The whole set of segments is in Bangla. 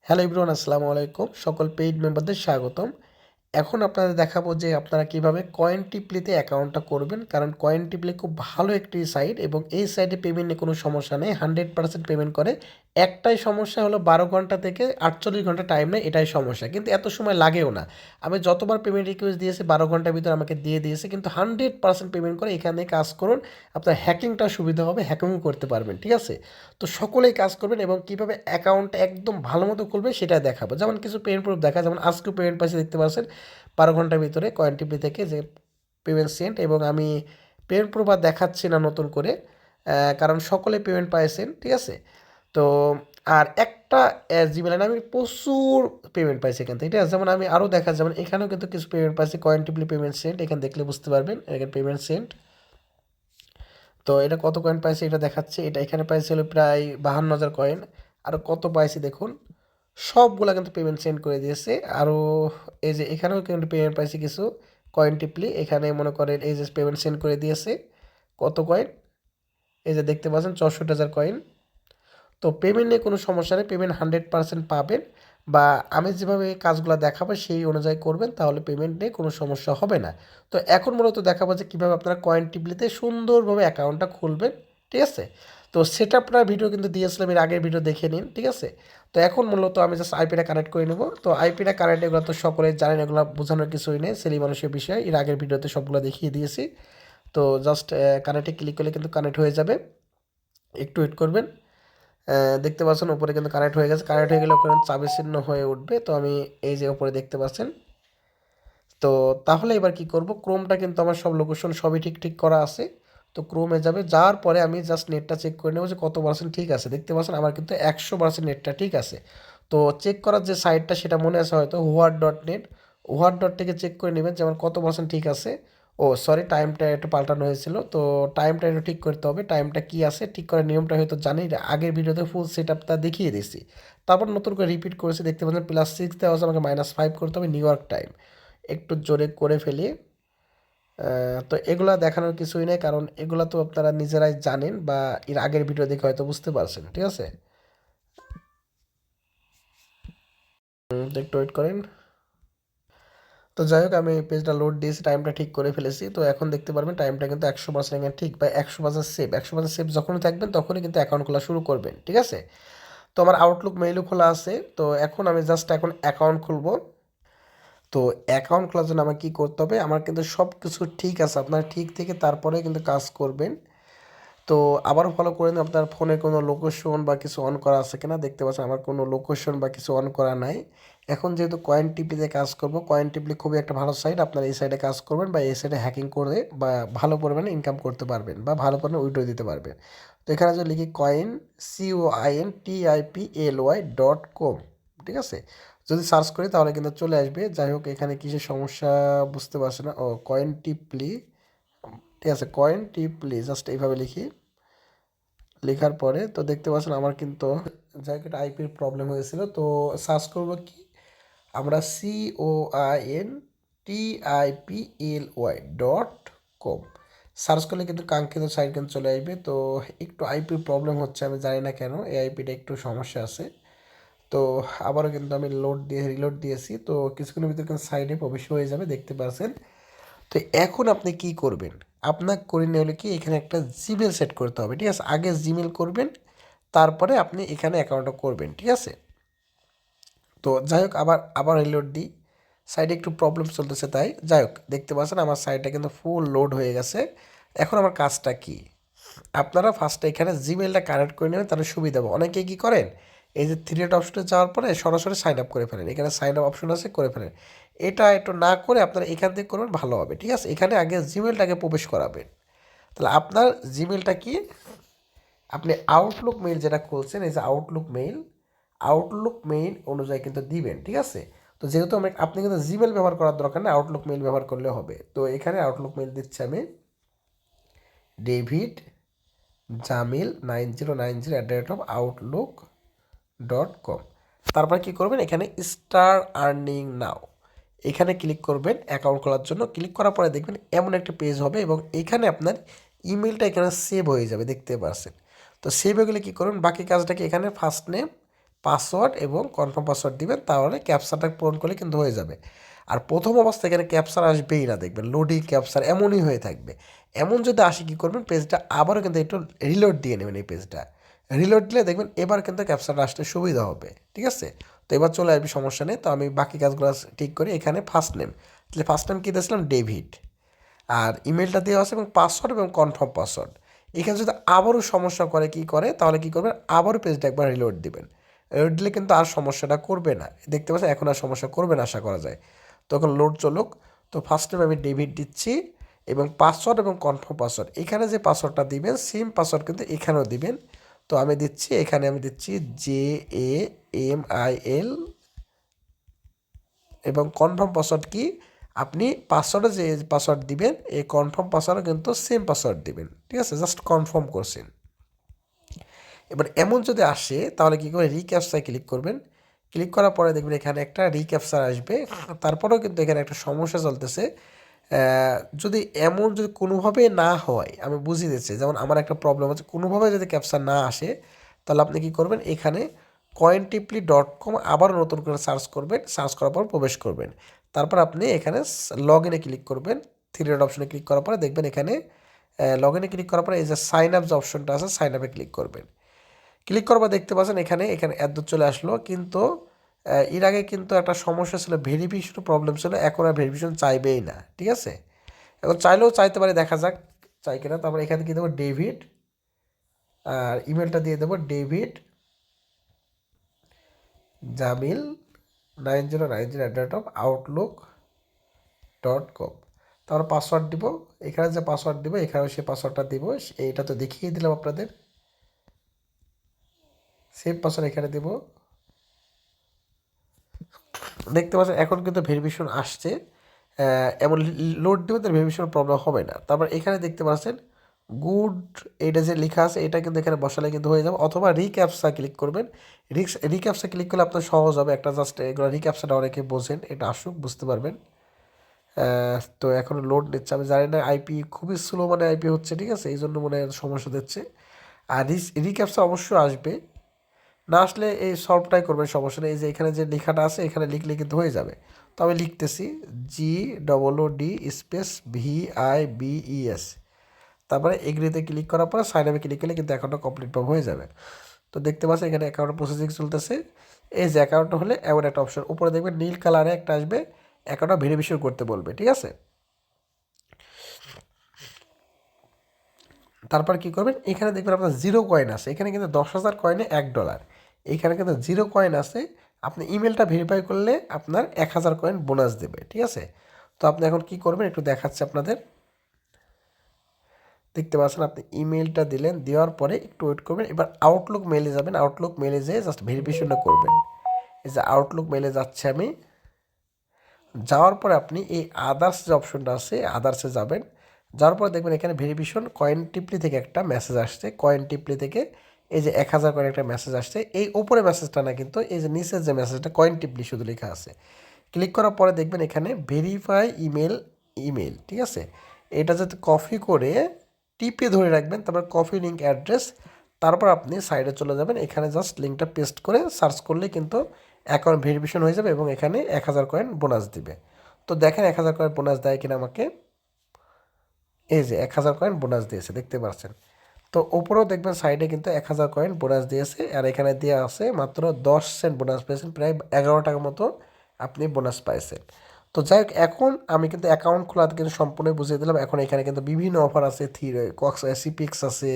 হ্যালো এভরিওয়ান, আসসালামু আলাইকুম। সকল পেইড মেম্বারদের স্বাগতম। এখন আপনাদের দেখাবো যে আপনারা কিভাবে কয়েনটিপ্লিতে অ্যাকাউন্টটা করবেন। কারণ কয়েনটিপ্লি খুব ভালো একটি সাইট এবং এই সাইটে পেমেন্টে কোনো সমস্যা নেই, 100% পেমেন্ট করে। একটাই সমস্যা হলো 12 ঘন্টা থেকে 48 ঘন্টা টাইম নেয়, এটাই সমস্যা। কিন্তু এত সময় লাগেও না। আমি যতবার পেমেন্ট রিকোয়েস্ট দিয়েছি 12 ঘন্টার ভিতরে আমাকে দিয়ে দিয়েছে, কিন্তু 100% পেমেন্ট করে। এখানে কাজ করুন, আপনার হ্যাকিংটা সুবিধা হবে, হ্যাকিংও করতে পারবেন, ঠিক আছে? তো সকলেই কাজ করবেন এবং কীভাবে অ্যাকাউন্ট একদম ভালো মতো খুলবে সেটা দেখাবো। যেমন কিছু পেমেন্ট প্রুফ দেখা, যেমন আজকেও পেমেন্ট পাইছে দেখতে পাচ্ছেন 12 ঘন্টার ভিতরে কয়েনটিপি থেকে যে পেমেন্ট সেন্ট। এবং আমি পেমেন্ট প্রুফ আর দেখাচ্ছি না নতুন করে, কারণ সকলে পেমেন্ট পাইছেন, ঠিক আছে? তো আর একটা জিমেলে আমি প্রচুর পেমেন্ট পাইছি এখান থেকে, ঠিক আছে? যেমন আমি আরও দেখা, যেমন এখানেও কিন্তু কিছু পেমেন্ট পাইছি, কয়েনটিপলি পেমেন্ট সেন্ট, এখানে দেখলে বুঝতে পারবেন এখানে পেমেন্ট সেন্ট। তো এটা কত কয়েন পাইছি এটা দেখাচ্ছে। এটা এখানে পাইছি হলো প্রায় 52,000 কয়েন। আরও কত পাইছি দেখুন, সবগুলা কিন্তু পেমেন্ট সেন্ড করে দিয়েছে। আরও এই যে এখানেও কিন্তু পেমেন্ট পাইছি কিছু কয়েন টিপলি, এখানে মনে করেন এই যে পেমেন্ট সেন্ড করে দিয়েছে। কত কয়েন, এই যে দেখতে পাচ্ছেন 64,000 কয়েন। তো পেমেন্ট নিয়ে কোনো সমস্যা নেই, পেমেন্ট 100% পাবেন। বা আমি যেভাবে কাজগুলো দেখাবো সেই অনুযায়ী করবেন, তাহলে পেমেন্ট নিয়ে কোনো সমস্যা হবে না। তো এখন মূলত দেখাবো যে কীভাবে আপনারা কয়েন টিপলিতে সুন্দরভাবে অ্যাকাউন্টটা খুলবেন, ঠিক আছে? তো সেট আপটার ভিডিও কিন্তু দিয়েছিলাম, এর আগের ভিডিও দেখে নিন, ঠিক আছে? তো এখন মূলত আমি জাস্ট আইপিটা কানেক্ট করে নেব। তো আইপিটা কানেক্ট, এগুলো তো সকলে জানেন, এগুলো বোঝানোর কিছুই নেই, ছেলে মানুষের বিষয়, এর আগের ভিডিওতে সবগুলো দেখিয়ে দিয়েছি। তো জাস্ট কানেক্টে ক্লিক করলে কিন্তু কানেক্ট হয়ে যাবে, একটু ওয়েট করবেন। দেখতে পাচ্ছেন উপরে কিন্তু কানেক্ট হয়ে গেছে। কানেক্ট হয়ে গেলে ওখানে চাবি চিহ্ন হয়ে উঠবে। তো আমি এই যে উপরে দেখতে পাচ্ছেন। তো তাহলে এবার কি করব, ক্রোমটা কিন্তু আমার সব লোকেশন সবই ঠিক ঠিক করা আছে। তো ক্রোমে যাবে, যাওয়ার পরে আমি জাস্ট নেটটা চেক করে নেব যে কত পার্সেন্ট ঠিক আছে। দেখতে পাচ্ছেন আমার কিন্তু 100% নেটটা ঠিক আছে। তো চেক করার যে সাইটটা সেটা মনে আছে হয়তো, হোয়াট.নেট। হোয়াট থেকে চেক করে নেবেন যে আমার কত পার্সেন্ট ঠিক আছে। ও সরি, টাইমটা একটু পাল্টানো হয়েছিল, তো টাইমটা একটু ঠিক করতে হবে। টাইমটা কি আছে ঠিক করার নিয়মটা হয়তো জানি, আগের ভিডিওতে ফুল সেট আপটা দেখিয়ে দিয়েছি। তারপর নতুন করে রিপিট করেছি, দেখতে পাচ্ছেন +6 দেওয়া আছে, আমাকে -5 করতে হবে নিউ ইয়র্ক টাইম। একটু জোরে করে ফেলি। তো এগুলা দেখানোর কিছুই নেই, কারণ এগুলা তো আপনারা নিজেরাই জানেন বা এর আগের ভিডিও দেখে হয়তো বুঝতে পারছেন, ঠিক আছে? তো একটু ওয়েট করেন। তো যাই হোক, আমি পেজটা লোড দিয়েছি, টাইমটা ঠিক করে ফেলেছি। তো এখন দেখতে পারবেন টাইমটা কিন্তু 100% ঠিক বা 100% সেভ। 100% সেভ যখনই থাকবেন তখনই কিন্তু অ্যাকাউন্ট খোলা শুরু করবেন, ঠিক আছে? তো আমার আউটলুক মেইলও খোলা আছে। তো এখন আমি জাস্ট এখন অ্যাকাউন্ট খুলবো। তো অ্যাকাউন্ট খোলার জন্য আমার কী করতে হবে, আমার কিন্তু সব কিছু ঠিক আছে, আপনারা ঠিক থেকে তারপরে কিন্তু কাজ করবেন। তো আবারও ফলো করে নিন আপনার ফোনে কোনো লোকেশন বা কিছু অন করা আছে কিনা। দেখতে পাচ্ছেন আমার কোনো লোকেশন বা কিছু অন করা নাই। এখন যেহেতু কয়েন টিপিতে কাজ করব, কয়েন টিপলি খুবই একটা ভালো সাইট, আপনারা এই সাইডে কাজ করবেন বা এই সাইডে হ্যাকিং করে বা ভালো পরিমাণে ইনকাম করতে পারবেন বা ভালো পরিমাণে উইথড্র দিতে পারবেন। তো এখানে যদি লিখি কয়েন, COINTIPLY.com, ঠিক আছে? যদি সার্চ করি তাহলে কিন্তু চলে আসবে। যাই হোক, এখানে কিসের সমস্যা বুঝতে পারছি না। ও কয়েন টিপলি, ঠিক আছে, কয়েন টিপলি জাস্ট এইভাবে লিখি। লেখার পরে তো দেখতে পাচ্ছেন আমার কিন্তু জায়গাটা আইপির প্রবলেম হয়েছিল। তো সার্চ করবো কি, আমরা COINTIPLY.com সার্চ করলে কিন্তু কাঙ্ক্ষিত সাইট কিন্তু চলে আসবে। তো একটু আইপির প্রবলেম হচ্ছে, আমি জানি না কেন, এই আইপিটা একটু সমস্যা আছে। তো আবারও কিন্তু আমি লোড দিয়ে রিলোড দিয়েছি, তো কিছুক্ষণের ভিতরে কিন্তু সাইডে প্রবেশ হয়ে যাবে, দেখতে পাচ্ছেন। তো এখন আপনি কি করবেন, আপনার করে নিয়ে হলে কি এখানে একটা জিমেল সেট করতে হবে, ঠিক আছে? আগে জিমেল করবেন, তারপরে আপনি এখানে অ্যাকাউন্টটা করবেন, ঠিক আছে? তো যাই হোক, আবার আবার রিলোড দিই, সাইডে একটু প্রবলেম চলতেছে, তাই যাই হোক দেখতে পাচ্ছেন আমার সাইডটা কিন্তু ফুল লোড হয়ে গেছে। এখন আমার কাজটা কি, আপনারা ফার্স্টে এখানে জিমেলটা কানেক্ট করে নেবেন, তাহলে সুবিধা হবে। অনেকে কী করেন, এই যে থ্রি ডট অপশনে যাওয়ার পরে সরাসরি সাইন আপ করে ফেলেন, এখানে সাইন আপ অপশন আছে, করে ফেলেন। এটা একটু না করে আপনারা এখান থেকে করবেন, ভালো হবে, ঠিক আছে? এখানে আগে জিমেলটাকে প্রবেশ করাবেন। তাহলে আপনার জিমেলটা কি, আপনি আউটলুক মেইল যেটা খুলছেন, এই যে আউটলুক মেইল অনুযায়ী কিন্তু দিবেন, ঠিক আছে? তো যেহেতু আপনি কিন্তু জিমেল ব্যবহার করার দরকার নেই, আউটলুক মেইল ব্যবহার করলে হবে। তো এখানে আউটলুক মেইল দিচ্ছি আমি, ডেভিড জামিল 9090@outlook.com। তারপর কি করবেন, এখানে স্টার আর্নিং নাও, এখানে ক্লিক করবেন অ্যাকাউন্ট খোলার জন্য। ক্লিক করার পরে দেখবেন এমন একটা পেজ হবে এবং এখানে আপনার ইমেলটা এখানে সেভ হয়ে যাবে, দেখতে পাচ্ছেন। তো সেভ হয়ে গেলে কী করবেন, বাকি কাজটাকে এখানে ফার্স্ট নেম পাসওয়ার্ড এবং কনফার্ম পাসওয়ার্ড দিবেন, তাহলে ক্যাপচাটা পূরণ করলে কিন্তু হয়ে যাবে। আর প্রথম অবস্থায় এখানে ক্যাপচার আসবেই না, দেখবেন লোডিং ক্যাপচার এমনই হয়ে থাকবে। এমন যদি আসে কী করবেন, পেজটা আবারও কিন্তু একটু রিলোড দিয়ে নেবেন। এই পেজটা রিলোড দিলে দেখবেন এবার কিন্তু ক্যাপচারটা আসতে সুবিধা হবে, ঠিক আছে? তো এবার চলে আসবে, সমস্যা নেই। তো আমি বাকি কাজগুলো ঠিক করি। এখানে ফার্স্ট নেম, তাহলে ফার্স্ট নেম কী দিয়েছিলাম, ডেভিড। আর ইমেলটা দেওয়া আছে এবং পাসওয়ার্ড এবং কনফার্ম পাসওয়ার্ড। এখানে যদি আবারও সমস্যা করে কী করে, তাহলে কী করবেন, আবারও পেজটা একবার রিলোড দিবেন। রিলোড দিলে কিন্তু আর সমস্যাটা করবে না, দেখতে পাচ্ছেন এখন আর সমস্যা করবে না আশা করা যায়। তো এখন লোড চলুক। তো ফার্স্ট টাইম আমি ডেবিট দিচ্ছি এবং পাসওয়ার্ড এবং কনফার্ম পাসওয়ার্ড, এখানে যে পাসওয়ার্ডটা দিবেন সেম পাসওয়ার্ড কিন্তু এখানেও দিবেন। তো আমি দিচ্ছি, এখানে আমি দিচ্ছি JAMIL এবং কনফার্ম পাসওয়ার্ড কি, আপনি পাসওয়ার্ডে যে পাসওয়ার্ড দিবেন এই কনফার্ম পাসওয়ার্ডও কিন্তু সেম পাসওয়ার্ড দিবেন, ঠিক আছে? জাস্ট কনফার্ম করছেন। এবার এমন যদি আসে তাহলে কী করে, রিক্যাপচায় ক্লিক করবেন। ক্লিক করার পরে দেখবেন এখানে একটা রিক্যাপচার আসবে। তারপরেও কিন্তু এখানে একটা সমস্যা চলতেছে। যদি এমন যদি কোনোভাবে না হয়, আমি বুঝিয়ে দিচ্ছি, যেমন আমার একটা প্রবলেম আছে, কোনোভাবে যদি ক্যাপচার না আসে তাহলে আপনি কী করবেন, এখানে cointply.com আবার নতুন করে সার্চ করবেন। সার্চ করার পর প্রবেশ করবেন। তারপর আপনি এখানে লগ ইনে ক্লিক করবেন। থ্রি ডট অপশনে ক্লিক করার পরে দেখবেন এখানে লগ ইনে ক্লিক করার পরে এই যে সাইন আপ যে অপশনটা আছে, সাইন আপে ক্লিক করবেন। ক্লিক করবার দেখতে পাচ্ছেন এখানে এখানে অ্যাড চলে আসলো, কিন্তু এর আগে কিন্তু একটা সমস্যা ছিল, ভেরিফিকেশন প্রবলেম ছিল, এখন আর ভেরিফিকেশন চাইবেই না, ঠিক আছে? এখন চাইলেও চাইতে পারে, দেখা যাক চাই কিনা। তারপর এখানে কি দেবো, ডেভিড, আর ইমেলটা দিয়ে দেবো ডেভিড জামিল 9090@outlook.com। তারপর পাসওয়ার্ড দিব, এখানে যে পাসওয়ার্ড দিব এখানেও সে পাসওয়ার্ডটা দিব, এইটা তো দেখিয়ে দিলাম আপনাদের। সেম পাসওয়ার্ড এখানে দিব। দেখতে পাচ্ছেন এখন কিন্তু ভেরিফিকেশন আসছে। এমন লোড দেবে তার ভেরিফিকেশন প্রবলেম হবে না। তারপর এখানে দেখতে পাচ্ছেন গুড, এটা যে লেখা আছে এটা কিন্তু এখানে বসালে কিন্তু হয়ে যাবে, অথবা রিক্যাপসা ক্লিক করবেন। রিক্যাপসা ক্লিক করলে আপনার সহজ হবে, একটা জাস্ট এগুলো রিক্যাপসাটা অনেকে বোঝেন, এটা আসুক বুঝতে পারবেন। তো এখন লোড নিচ্ছে, আমি জানি না, আইপি খুবই স্লো মানে আইপি হচ্ছে, ঠিক আছে? এই জন্য মনে হয় সমস্যা দিচ্ছে। আর রিক্যাপসা অবশ্যই আসবে, না আসলে এই সলভটাই করবেন, সমস্যা নেই। এই যে এখানে যে লেখাটা আছে এখানে লিখলে কিন্তু হয়ে যাবে। তো আমি লিখতেছি GOOD VIBES, তারপরে এগ্রিতে ক্লিক করার পরে সাইন আপে ক্লিক করলে কিন্তু অ্যাকাউন্টটা কমপ্লিটভাবে হয়ে যাবে। তো দেখতে পাচ্ছেন এখানে অ্যাকাউন্ট প্রসেসিং চলতেছে। এই যে অ্যাকাউন্টটা হলে এমন একটা অপশন উপরে দেখবেন নীল কালারে একটা আসবে, অ্যাকাউন্টটা ভেরিফিকেশন করতে বলবে, ঠিক আছে? তারপর কি করবেন, এখানে দেখবেন আপনার 0 কয়েন আছে, এখানে কিন্তু 10,000 কয়েনে $1, এইখানে কিন্তু 0 কয়েন আছে। আপনি ইমেলটা ভেরিফাই করলে আপনার 1,000 কয়েন বোনাস দেবে, ঠিক আছে? তো আপনি এখন কি করবেন একটু দেখাচ্ছি আপনাদের। দেখতে পাচ্ছেন আপনি ইমেলটা দিলেন, দেওয়ার পরে একটু ওয়েট করবেন। এবার আউটলুক মেলে যাবেন, আউটলুক মেলে যেয়ে জাস্ট ভেরিফিকেশনটা করবেন। এই যে আউটলুক মেলে যাচ্ছে আমি, যাওয়ার পরে আপনি এই আদার্স যে অপশনটা আছে আদার্সে যাবেন। যাওয়ার পরে দেখবেন এখানে ভেরিফিকেশন কয়েনটিপ্লি থেকে একটা মেসেজ আসছে, কয়েনটিপ্লি থেকে এই যে 1,000 কয়েন একটা মেসেজ আসছে। এই উপরে মেসেজটা না, কিন্তু এই যে নিচের যে মেসেজটা কয়েনটিপ্লি শুধু লেখা আছে, ক্লিক করার পরে দেখবেন এখানে ভেরিফাই ইমেল, ঠিক আছে? এটা যাতে কপি করে টিপে ধরে রাখবেন, তারপর কপি লিঙ্ক অ্যাড্রেস, তারপর আপনি সাইডে চলে যাবেন, এখানে জাস্ট লিঙ্কটা পেস্ট করে সার্চ করলে কিন্তু অ্যাকাউন্ট ভেরিফিকেশন হয়ে যাবে এবং এখানে 1,000 কয়েন বোনাস দিবে। তো দেখেন 1,000 কয়েন বোনাস দেয় কিনা আমাকে। এই যে 1,000 কয়েন বোনাস দিয়েছে, দেখতে পাচ্ছেন। তো ওপরেও দেখবেন সাইডে কিন্তু 1,000 কয়েন বোনাস দিয়েছে, আর এখানে দেওয়া আছে মাত্র 10 সেন্ট বোনাস পেয়েছেন, প্রায় 11 টাকার মতো আপনি বোনাস পাইছেন। তো যাই হোক, এখন আমি কিন্তু অ্যাকাউন্ট খোলাতে কিন্তু সম্পূর্ণ বুঝিয়ে দিলাম। এখন এখানে কিন্তু বিভিন্ন অফার আছে, কক্স সিপিক্স আছে,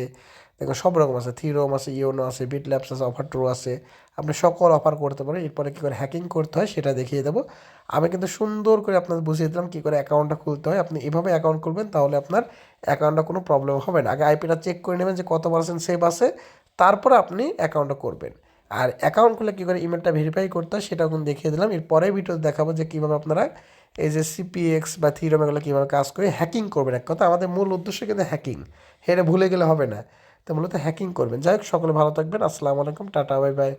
দেখুন সব রকম আছে, থিরোম আছে, ইওনো আছে, বিট ল্যাবস আছে, অফার ট্রু আছে, আপনি সকল অফার করতে পারেন। এরপরে কী করে হ্যাকিং করতে হয় সেটা দেখিয়ে দেবো। আমি কিন্তু সুন্দর করে আপনাদের বুঝিয়ে দিলাম কী করে অ্যাকাউন্টটা খুলতে হয়। আপনি এভাবে অ্যাকাউন্ট করবেন, তাহলে আপনার অ্যাকাউন্টটা কোনো প্রবলেম হবে না। আগে আইপিটা চেক করে নেবেন যে কত পার্সেন্ট সেভ আছে, তারপরে আপনি অ্যাকাউন্টটা করবেন। আর অ্যাকাউন্ট খুলে কী করে ইমেলটা ভেরিফাই করতে হয় সেটাও কিন্তু দেখিয়ে দিলাম। এর পরের ভিডিও দেখাবো যে কীভাবে আপনারা এই যে সিপিএক্স বা থিরোম এগুলো কীভাবে কাজ করে হ্যাকিং করবেন। এক কথা আমাদের মূল উদ্দেশ্য কিন্তু হ্যাকিং, এটা ভুলে গেলে হবে না। তো মূলত হ্যাকিং করবেন। যাই হোক, সকলে ভালো থাকবেন। আসসালামু আলাইকুম, টাটা, বাই বাই।